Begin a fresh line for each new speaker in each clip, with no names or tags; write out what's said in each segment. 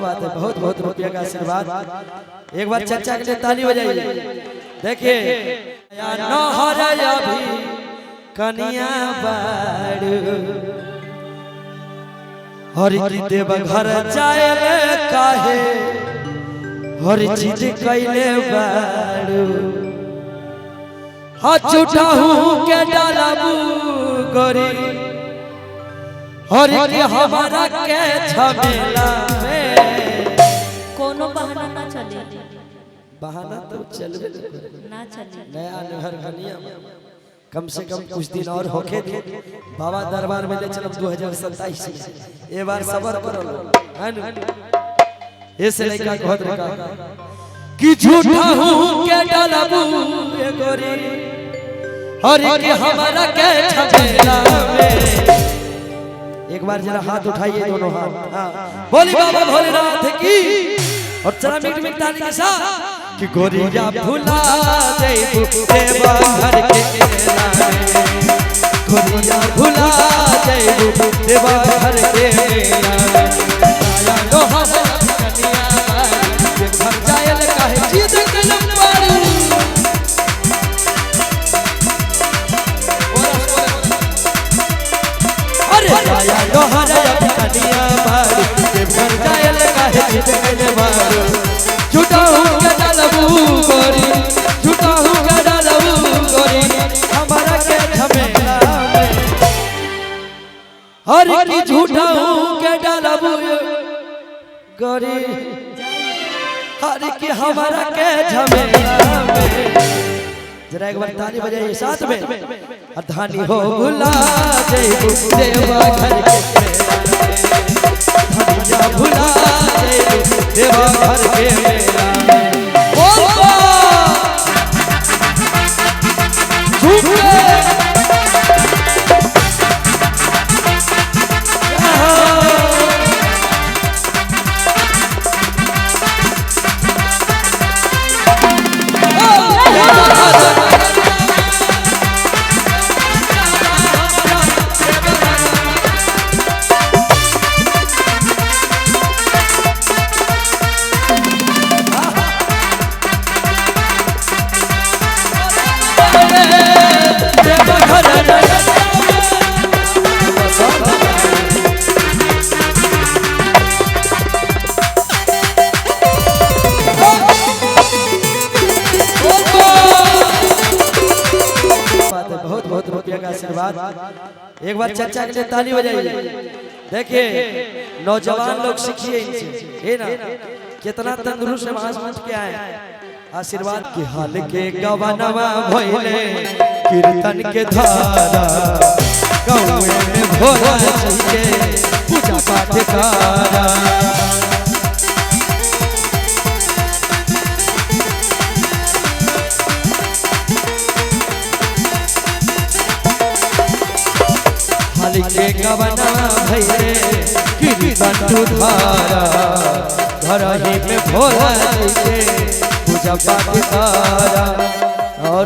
बात है, बहुत बहुत रुपया का आशीर्वाद। एक बार चर्चा के लिए ताली बजाइए। देखिए कनिया बाड़ू हरि देव घर जाए काहे हर चीज कैले बाड़ू हाथ उठाहू के डालबू गोरी हर के हमारा के झमेला में
कोनो बहाना ना चले।
बहाना तो चलबे
ना चले।
नया नहर कनिया कम से कम कुछ दिन और होके दे बाबा दरबार में ले चलब 2027 ये बार सबर करो है न ऐसे लड़का कहत रखा कि झूठा हूं के डालबू ए गोरी हर के हमारा के झमेला में। एक बार जरा हाथ उठाइए दोनों हाथ। हाँ बोली बाबा भोलेनाथ की और चला मीठ मीठ ताली के साथ कि गोरिया भुला देबू देवा घर के मेला में गोरिया भुला देबू देवा घर के मेला में आया लोहा कनिया ये घर जायल काहे जीत कलम पारू अरे आया लोहा कनिया बारू ये घर जायल काहे जीत कलम पारू झूठा हूँ के डालबू गोरी झूठा हूँ के डालबू गोरी हमारा के झमेला में हर की झूठा हूँ के डालबू गोरी हर की हमारा के झमेला में। जरा एक बार ताली बजाइए साथ में। धानी हो भुला देबू देवा घर के मेला में धनिया भुला देबू देवा घर के मेला में। बहुत बहुत रुपया का आशीर्वाद। एक बार चर्चा के लिए ताली बजाइए। देखिए नौजवान लोग सीखिए इनसे है ना कितना तंदुरुस्त महासमत के आए आशीर्वाद के हाल के गवनवा भइले कीर्तन के धारा गाँव में भोला जी के पूजा पाठ करा के गवना भइले कीर्तन धारा घर ही में भोला जी के पूजा पाठ करा और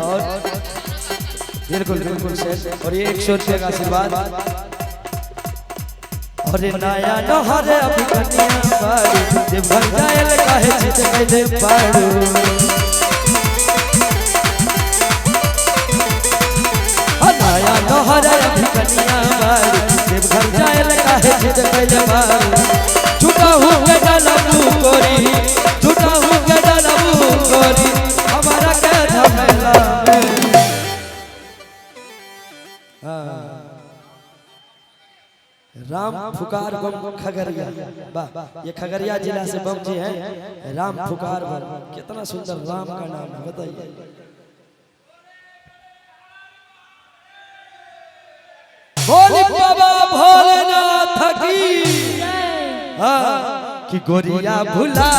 बिल्कुल बिल्कुल से और ये 100 रुपये का आशीर्वाद। और नया नहर अभी कनिया बारू देव घर जायल काहे जीत कैले बारू नया नहर अभी कनिया बारू देव घर जायल काहे जीत कैले बारू झूठा हूँ के डालबू गोरी झूठा हूँ के डालबू गोरी हमारा के झमेला में। राम फुकार बम खगड़िया वाह ये खगड़िया जिला से बम जी हैं राम फुकार बम कितना सुंदर राम का नाम है बताइए। बोली बाबा भोलेनाथ की हाँ कि गोरिया भुला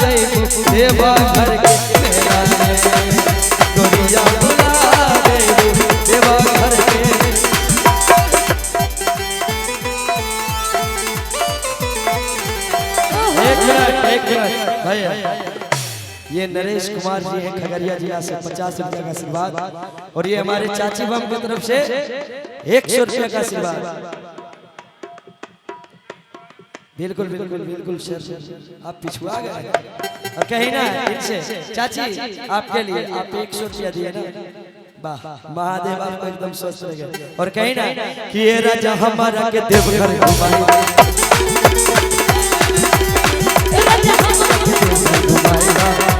देबू देवा घर के मेला में गोरिया भुला देबू देवा घर के। एक मिनट भाई ये नरेश कुमार जी हैं खगड़िया जिला से 50 रुपये का आशीर्वाद और ये हमारे चाची बम की तरफ से 100 रुपये का आशीर्वाद। बिल्कुल बिल्कुल बिल्कुल सर, आप पिछुआ गए। और कहीं ना इनसे चाची आपके लिए आप 100 रुपया दिए ना, वाह महादेव आपको एकदम स्वस्थ रहे। और कहीं ना कि ये राजा हमारा के देवघर घुमाएगा,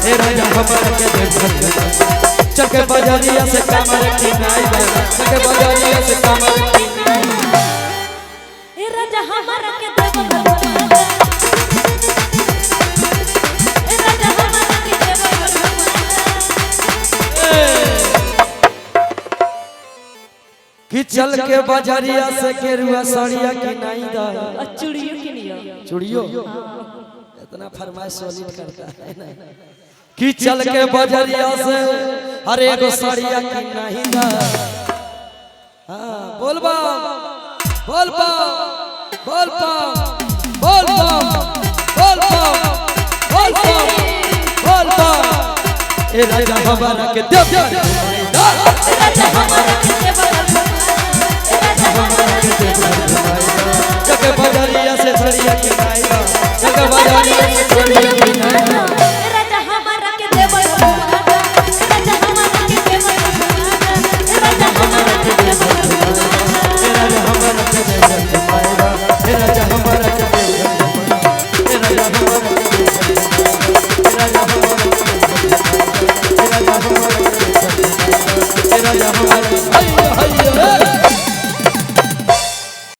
ये राजा हमारा के देवघर चके बजारिया से कमर की नाइबा, चके बजारिया से कमर की नाइबा,
ए राजा हमारा के देवघर ए राजा हमारा के देवघर
कि चल के बजारिया से केरुआ साड़िया की नाइदा,
चूड़ियों के लिए
चूड़ियों इतना फरमाइश सॉलिड करता है ना कि चल के बजरिया से हर एक साड़िया की नहीं दा। हाँ बोलबा बोलबा बोलबा बोलबा बोलबा बोलबा बोलबा, ए राजा हमारा के देवघर घुमाएगा, ए राजा हमारा के देवघर घुमाएगा, जग बजरिया से साड़िया की नाइदा, जग बजरिया से साड़िया की नाइदा।